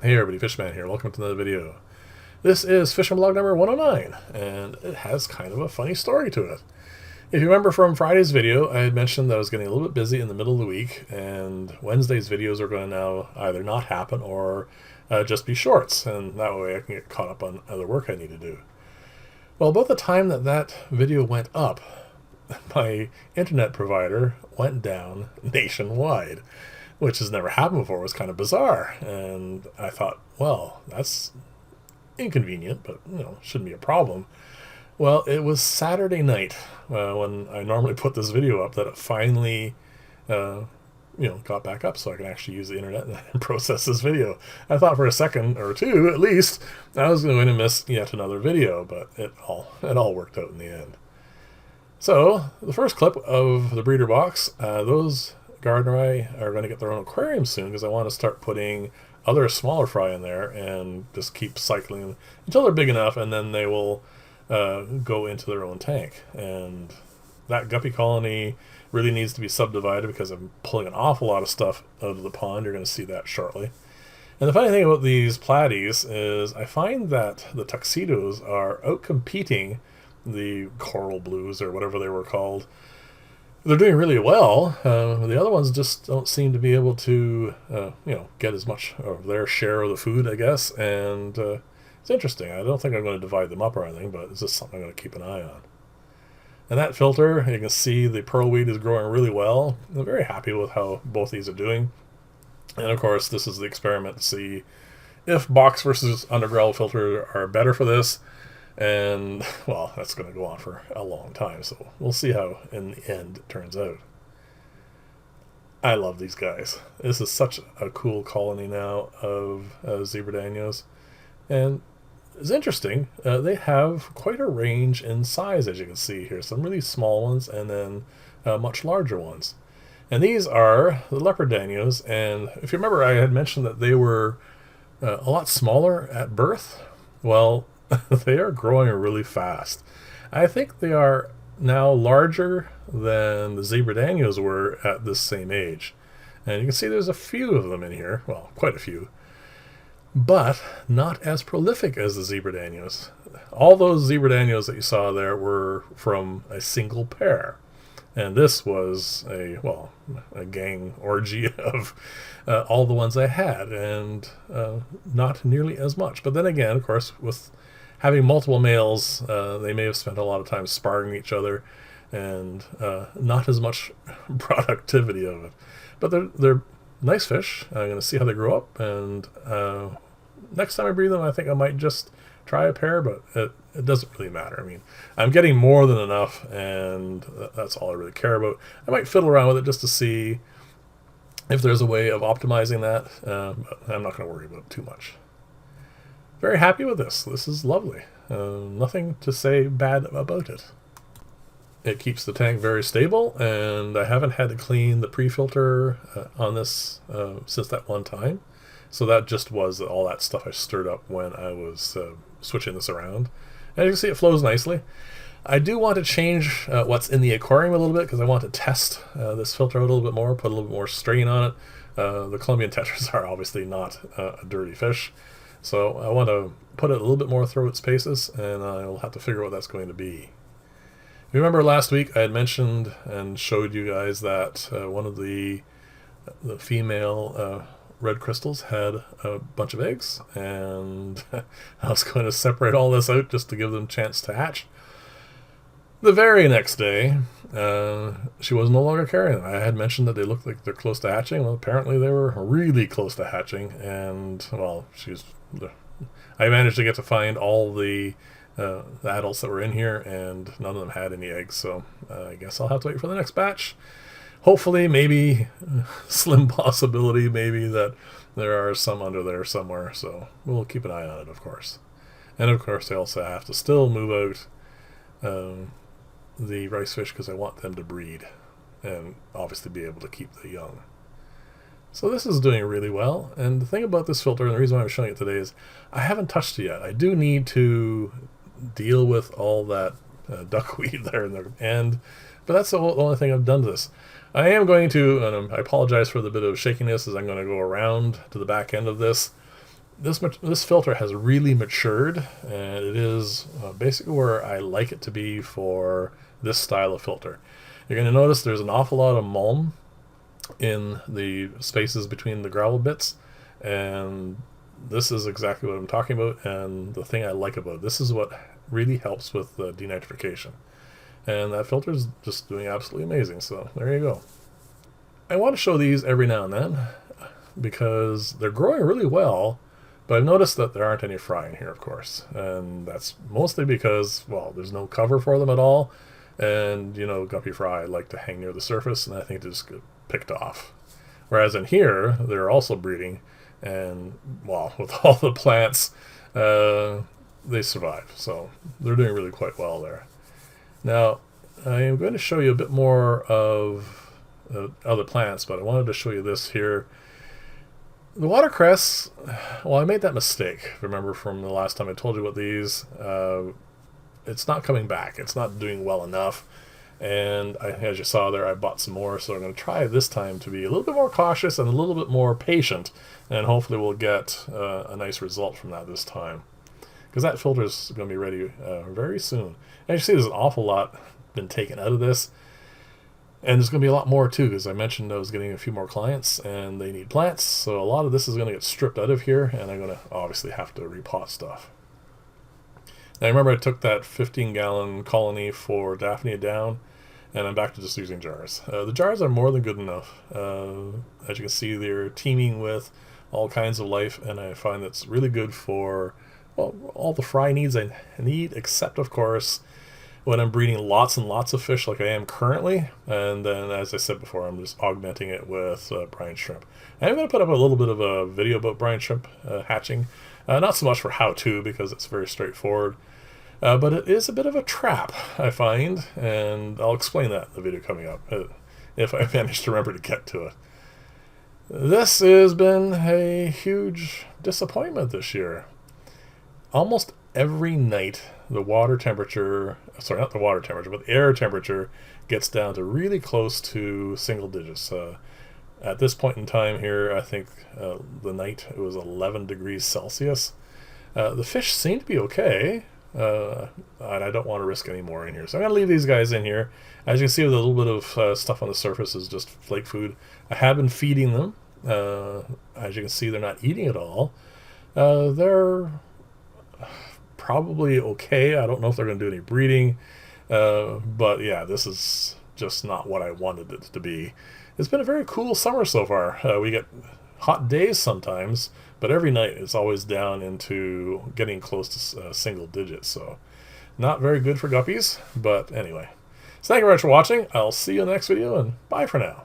Hey everybody, Fishman here. Welcome to another video. This is Fishing Blog number 109, and it has kind of a funny story to it. If you remember from Friday's video, I had mentioned that I was getting a little bit busy in the middle of the week, and Wednesday's videos are going to now either not happen or just be shorts, and that way I can get caught up on other work I need to do. Well, about the time that that video went up, my internet provider went down nationwide, which has never happened before. It was kind of bizarre, and I thought, well, that's inconvenient, but shouldn't be a problem. Well, it was Saturday night when I normally put this video up that it finally got back up so I can actually use the internet and process this video. I thought for a second or two at least I was going to miss yet another video, but it all worked out in the end. So the first clip of the breeder box, those Gardneri are going to get their own aquarium soon because I want to start putting other smaller fry in there and just keep cycling until they're big enough, and then they will go into their own tank. And that guppy colony really needs to be subdivided because I'm pulling an awful lot of stuff out of the pond. You're going to see that shortly. And the funny thing about these platies is I find that the tuxedos are outcompeting the coral blues or whatever they were called. They're doing really well. The other ones just don't seem to be able to, get as much of their share of the food, I guess. And it's interesting. I don't think I'm going to divide them up or anything, but it's just something I'm going to keep an eye on. And that filter, you can see the pearlweed is growing really well. I'm very happy with how both these are doing. And of course, this is the experiment to see if box versus underground filter are better for this. And, well, that's going to go on for a long time, so we'll see how, in the end, it turns out. I love these guys. This is such a cool colony now of zebra danios. And it's interesting. They have quite a range in size, as you can see here. Some really small ones and then much larger ones. And these are the leopard danios. And if you remember, I had mentioned that they were a lot smaller at birth. Well, they are growing really fast. I think they are now larger than the zebra danios were at this same age. And you can see there's a few of them in here. Well, quite a few. But not as prolific as the zebra danios. All those zebra danios that you saw there were from a single pair. And this was a gang orgy of all the ones I had, and not nearly as much. But then again, of course, with having multiple males, they may have spent a lot of time sparring each other, and not as much productivity of it. But they're nice fish. I'm going to see how they grow up, and next time I breed them, I think I might just try a pair, but it doesn't really matter. I mean, I'm getting more than enough, and that's all I really care about. I might fiddle around with it just to see if there's a way of optimizing that, but I'm not going to worry about it too much. Very happy with this. This is lovely. Nothing to say bad about it. It keeps the tank very stable, and I haven't had to clean the pre-filter on this since that one time. So that just was all that stuff I stirred up when I was switching this around. And you can see it flows nicely. I do want to change what's in the aquarium a little bit because I want to test this filter out a little bit more, put a little bit more strain on it. The Colombian tetras are obviously not a dirty fish. So I want to put it a little bit more through its paces, and I'll have to figure out what that's going to be. If you remember last week, I had mentioned and showed you guys that one of the female red crystals had a bunch of eggs, and I was going to separate all this out just to give them a chance to hatch. The very next day, she was no longer carrying them. I had mentioned that they looked like they're close to hatching. Well, apparently they were really close to hatching, and, well, I managed to get to find all the adults that were in here, and none of them had any eggs, so I guess I'll have to wait for the next batch. Hopefully, maybe, slim possibility, maybe, that there are some under there somewhere, so we'll keep an eye on it, of course. And, of course, I also have to still move out the rice fish because I want them to breed and obviously be able to keep the young. So this is doing really well, and the thing about this filter, and the reason why I'm showing it today, is I haven't touched it yet. I do need to deal with all that duckweed there in the end, but that's the only thing I've done to this. I am going to, and I apologize for the bit of shakiness as I'm going to go around to the back end of this This filter has really matured, and it is basically where I like it to be for this style of filter. You're going to notice there's an awful lot of mulm in the spaces between the gravel bits, and this is exactly what I'm talking about, and the thing I like about it. This is what really helps with the denitrification, and that filter is just doing absolutely amazing. So there you go. I want to show these every now and then because they're growing really well, but I've noticed that there aren't any fry in here, of course, and that's mostly because, well, there's no cover for them at all, and you know, guppy fry like to hang near the surface, and I think they just get picked off. Whereas in here, they're also breeding, and well, with all the plants, they survive, so they're doing really quite well there. Now, I am going to show you a bit more of other plants, but I wanted to show you this here. The watercress, well, I made that mistake, remember, from the last time I told you about these. It's not coming back. It's not doing well enough. And as you saw there, I bought some more, so I'm going to try this time to be a little bit more cautious and a little bit more patient, and hopefully we'll get a nice result from that this time. Because that filter is going to be ready very soon. And you see there's an awful lot been taken out of this. And there's going to be a lot more too, because I mentioned I was getting a few more clients and they need plants, so a lot of this is going to get stripped out of here, and I'm going to obviously have to repot stuff. Now remember, I took that 15-gallon colony for Daphnia down, and I'm back to just using jars. The jars are more than good enough. As you can see, they're teeming with all kinds of life, and I find that's really good for, well, all the fry needs I need, except of course when I'm breeding lots and lots of fish like I am currently, and then, as I said before, I'm just augmenting it with brine shrimp. And I'm going to put up a little bit of a video about brine shrimp hatching. Not so much for how-to, because it's very straightforward, but it is a bit of a trap, I find, and I'll explain that in the video coming up, if I manage to remember to get to it. This has been a huge disappointment this year. Almost every night, the water temperature, sorry, not the water temperature, but the air temperature gets down to really close to single digits. At this point in time here, I think the night it was 11 degrees Celsius. The fish seem to be okay, and I don't want to risk any more in here. So I'm going to leave these guys in here. As you can see, with a little bit of stuff on the surface is just flake food. I have been feeding them. As you can see, they're not eating at all. They're probably okay. I don't know if they're going to do any breeding, but yeah, this is just not what I wanted it to be. It's been a very cool summer so far. We get hot days sometimes, but every night it's always down into getting close to single digits, so not very good for guppies, but anyway. So thank you very much for watching. I'll see you in the next video, and bye for now.